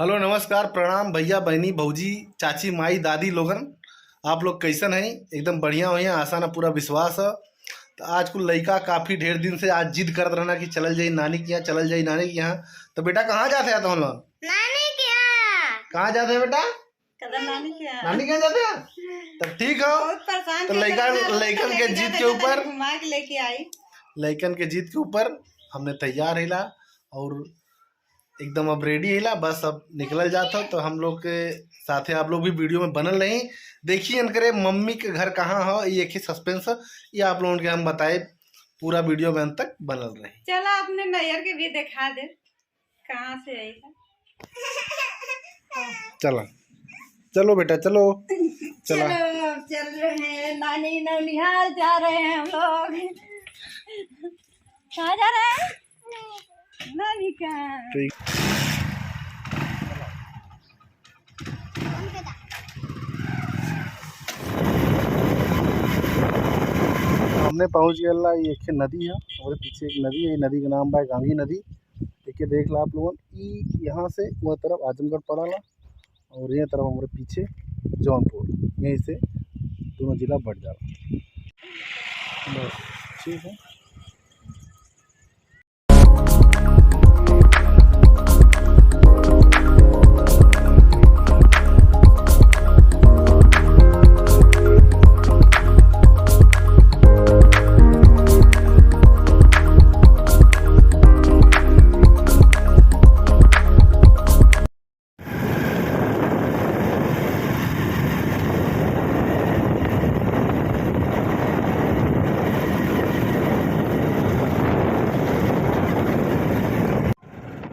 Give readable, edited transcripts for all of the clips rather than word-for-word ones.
Hello नमस्कार प्रणाम भैया बहनी भौजी चाची माई दादी लोगन। आप लोग कैसन हैं? एकदम बढ़िया हो हैं, आशा ना पूरा विश्वास है। तो आज कुल लड़का काफ़ी ढेर दिन से आज जिद करत रहना कि चलल जाई नानी के यहाँ, चलल जाई नानी के यहाँ। तो बेटा कहाँ जाते हैं तुम लोग? नानी के यहाँ। कहाँ जाते हैं बेटा? कदम नानी के यहाँ। नानी के यहाँ जाते हैं? तब ठीक है। तो लड़कन के जिद के ऊपर घुमा के लेके आई। लड़कन के जिद के ऊपर हमने तैयार हिला और एकदम अब रेडी हिला, बस अब निकल जाता हो। तो हम लोग के साथे आप लोग भी वीडियो में बनल रही देखिए करे मम्मी के घर कहाँ हो, ये एक ही सस्पेंस है, ये आप लोगों के हम बताए पूरा वीडियो में अंत तक बनल रहे। चलो अपने नैयर के भी दिखा दे कहाँ से आएगा। चलो चलो बेटा चलो चलो चल रहे हैं नानी ननिहाल जा रहे हैं हम लोग। कहाँ जा रहे हैं? नानी का। हमने पहुंच गया, ये एक नदी है और पीछे एक नदी है, नदी का नाम है गांगी नदी। देखिए देख ला आप लोगों, यहाँ से वह तरफ आजमगढ़ पड़ा ला और ये तरफ हमारे पीछे जौनपुर, यहीं से दोनों जिला बढ़ जा रहा। बस ठीक है।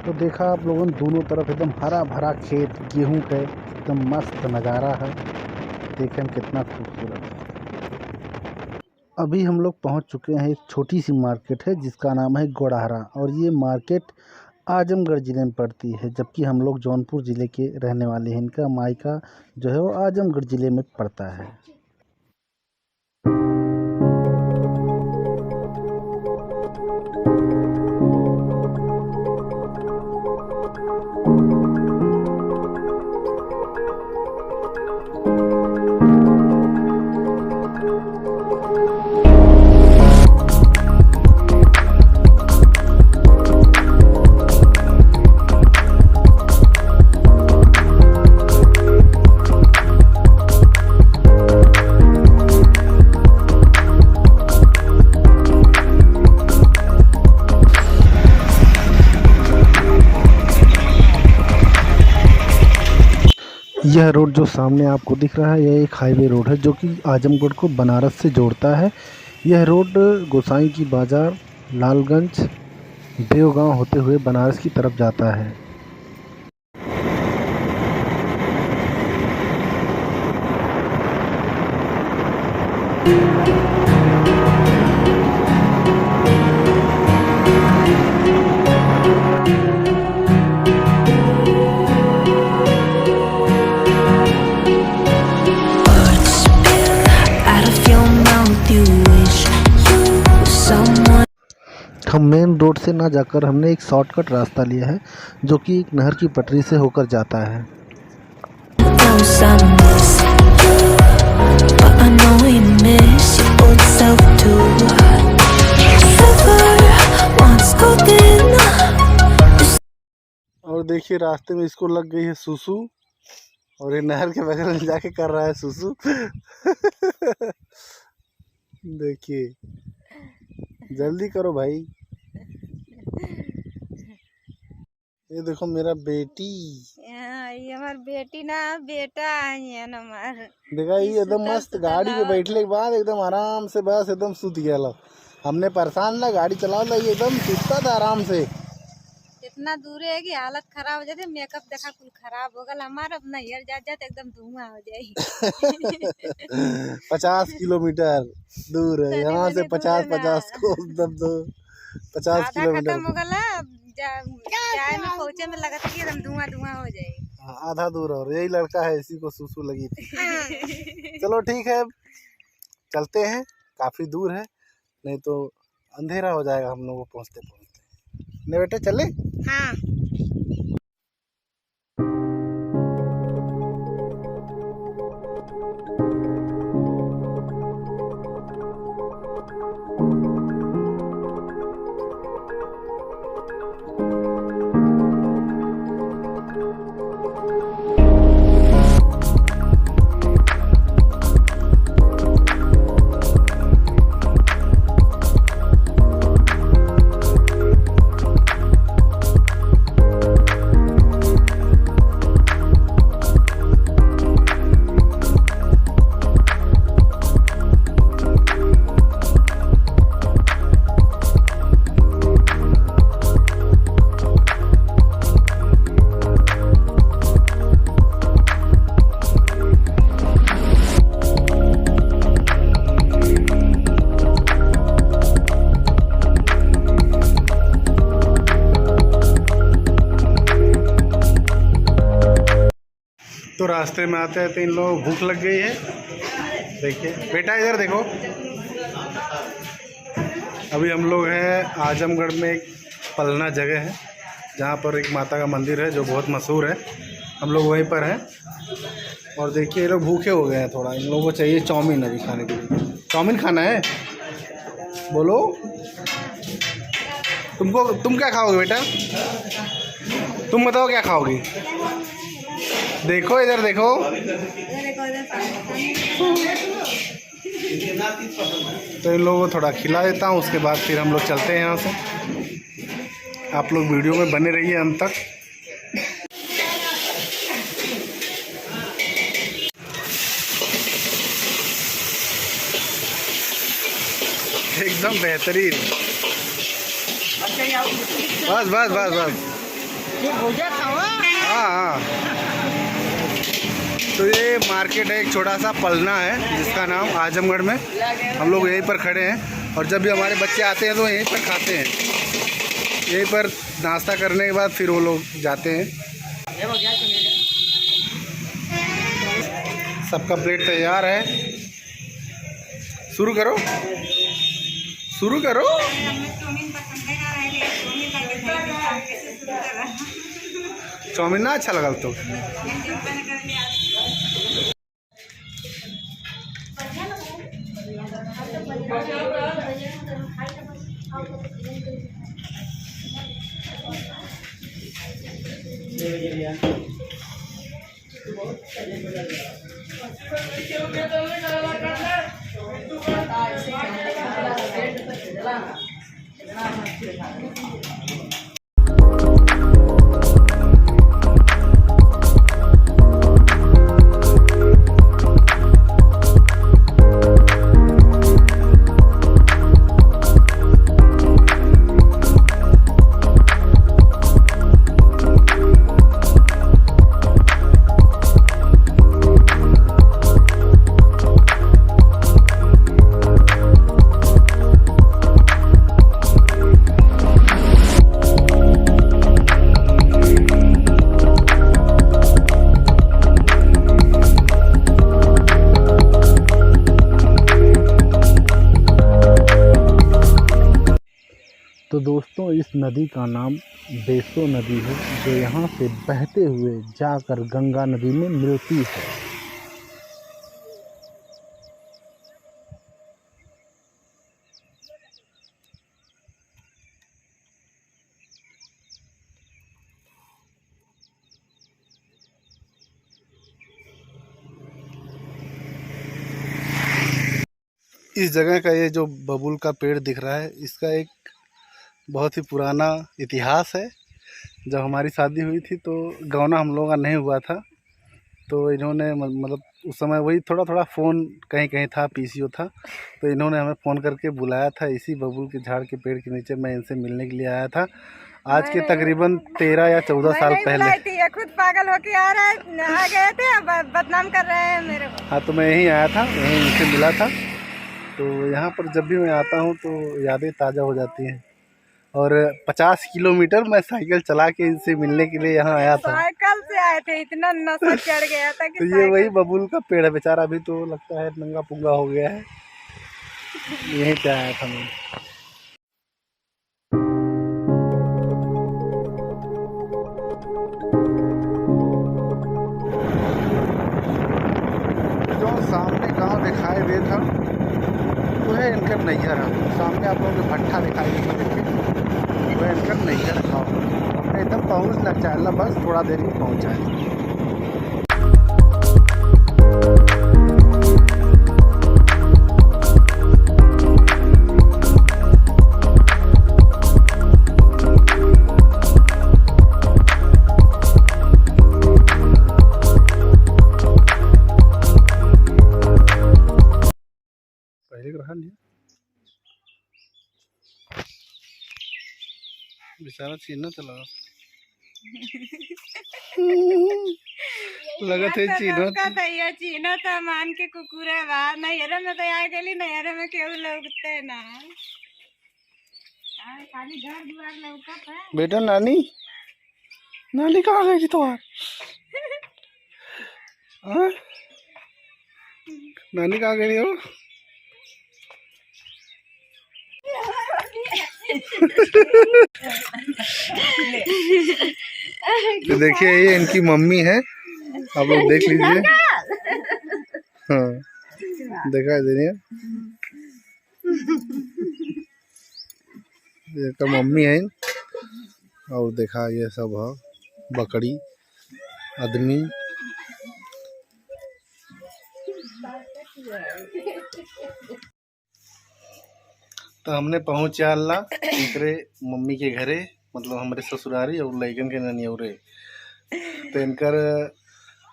तो देखा आप लोगों ने दोनों तरफ एकदम हरा भरा खेत, गेहूं का एकदम मस्त नज़ारा है, देखें हम कितना खूबसूरत है। अभी हम लोग पहुंच चुके हैं, एक छोटी सी मार्केट है जिसका नाम है गोड़ाहरा और ये मार्केट आजमगढ़ ज़िले में पड़ती है, जबकि हम लोग जौनपुर ज़िले के रहने वाले हैं। इनका मायका जो है वो आजमगढ़ ज़िले में पड़ता है। यह रोड जो सामने आपको दिख रहा है, यह एक हाईवे रोड है जो कि आजमगढ़ को बनारस से जोड़ता है। यह रोड गोसाई की बाज़ार, लालगंज, देवगांव होते हुए बनारस की तरफ जाता है। हम मेन रोड से ना जाकर हमने एक शॉर्टकट रास्ता लिया है जो कि एक नहर की पटरी से होकर जाता है। और देखिए रास्ते में इसको लग गई है सुसु और ये नहर के बगल में जाके कर रहा है सुसु। देखिए जल्दी करो भाई। ये देखो मेरा बेटी, ये हमार बेटी ना बेटा है हमार। देखा ये एकदम मस्त गाड़ी पे बैठने के बाद एकदम आराम से बस एकदम सुत गया लो। हमने परेशान ला गाड़ी चला ला, ये एकदम सुतता था आराम से। इतना दूर है कि हालत खराब हो जाती, मेकअप देखा कुल खराब हो गया हमारा, अपना हेयर जाते एकदम धुआं हो जाए। 50 किलोमीटर दूर है यहाँ से, 50 को एकदम 50 किलोमीटर खत्म हो गया, जाए में पहुंचे में लगा था कि एकदम धुआं हो जाए। आधा दूर और यही लड़का है, इसी को सुसु लगी थी। चलो ठीक है चलते हैं, काफी दूर है नहीं तो अंधेरा हो जाएगा हम लोगों को पहुंचते पहुंचते। नहीं बेटे चले? हाँ। तो रास्ते में आते आते इन लोगों को भूख लग गई है। देखिए बेटा इधर देखो। अभी हम लोग हैं आजमगढ़ में, एक पलना जगह है जहाँ पर एक माता का मंदिर है जो बहुत मशहूर है। हम लोग वहीं पर हैं और देखिए ये लोग भूखे हो गए हैं थोड़ा। इन लोगों को चाहिए चाउमीन अभी खाने के लिए। चाउमीन खाना है, बोलो। तुम क्या खाओगे बेटा? तुम बताओ क्या खाओगी? देखो इधर देखो। तो इन लोगों को थोड़ा खिला देता हूँ, उसके बाद फिर हम लोग चलते हैं यहाँ से। आप लोग वीडियो में बने रहिए अंत तक। एकदम बेहतरीन। बस बस बस बस। हाँ हाँ। तो ये मार्केट है, एक छोटा सा पलना है जिसका नाम आजमगढ़ में। हम लोग यहीं पर खड़े हैं और जब भी हमारे बच्चे आते हैं तो यहीं पर खाते हैं। यहीं पर नाश्ता करने के बाद फिर वो लोग जाते हैं। सबका प्लेट तैयार है। शुरू करो, शुरू करो। चाउमीन ना अच्छा लगा तो तो दोस्तों इस नदी का नाम बेसो नदी है, जो यहाँ से बहते हुए जाकर गंगा नदी में मिलती है। इस जगह का ये जो बबूल का पेड़ दिख रहा है, इसका एक बहुत ही पुराना इतिहास है। जब हमारी शादी हुई थी तो गौना हम लोगों का नहीं हुआ था, तो इन्होंने मतलब उस समय वही थोड़ा थोड़ा फ़ोन कहीं कहीं था, पीसीओ था, तो इन्होंने हमें फ़ोन करके बुलाया था। इसी बबूल के झाड़ के पेड़ के नीचे मैं इनसे मिलने के लिए आया था। आज के तकरीबन 13 या 14 साल पहले। ये खुद पागल होके आ गए थे, बदनाम कर रहे हैं मेरे को। हाँ, तो मैं यहीं आया था, यहीं इनसे मिला था। तो यहाँ पर जब भी मैं आता हूँ तो यादें ताज़ा हो जाती हैं। और 50 किलोमीटर मैं साइकिल चला के इनसे मिलने के लिए यहाँ आया था। साइकिल से आए थे, इतना नशा चढ़ गया था कि तो ये वही बबूल का पेड़ है बेचारा, अभी तो लगता है नंगा पुंगा हो गया है। यहीं पे आया था मैं। जो सामने गांव दिखाई दे था वो है इनका नैहर। सामने आप लोगों को भट्ठा दिखाई देगा, देखिए वो इनका नैहर था। एकदम पहुँच लग जाए, बस थोड़ा देर में पहुँच जाए। बेचारा चीना चला लगा थे चीना था मान के कुकुरे बा नैहरे में तो आ गई। नैहरे में केहू लौकते ना, खाली घर दुआर लौकत है। बेटा नानी नानी कहाँ गई थी तुम्हार? हाँ? नानी कहाँ गई हो? तो देखिए ये इनकी मम्मी है, आप लोग देख लीजिए। हाँ देखा दे ये तो मम्मी है। और देखा ये सब है बकरी आदमी। तो हमने पहुँचा ला इनकरे मम्मी के घरे, मतलब हमारे ससुरारी और लइकन के ननियौरे। तो इनकर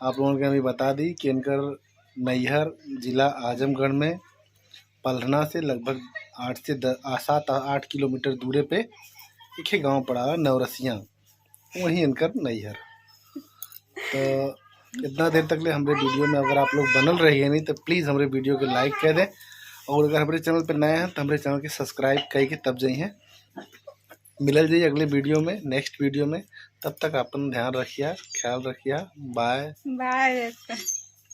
आप लोगों के अभी बता दी कि इनकर नैहर जिला आजमगढ़ में पलहना से लगभग 7-8 किलोमीटर दूरे पे एक ही गांव पड़ा है नवरसिया, वहीं इनकर नैहर। तो इतना देर तक ले हमारे वीडियो में अगर आप लोग बनल रहिए नहीं तो प्लीज़ हमारे वीडियो को लाइक कर दें, और अगर हमारे चैनल पर नए हैं तो हमारे चैनल के सब्सक्राइब करके तब जाइए। मिलल जाइए अगले वीडियो में, नेक्स्ट वीडियो में। तब तक अपन ध्यान रखिए, ख्याल रखिए। Bye bye.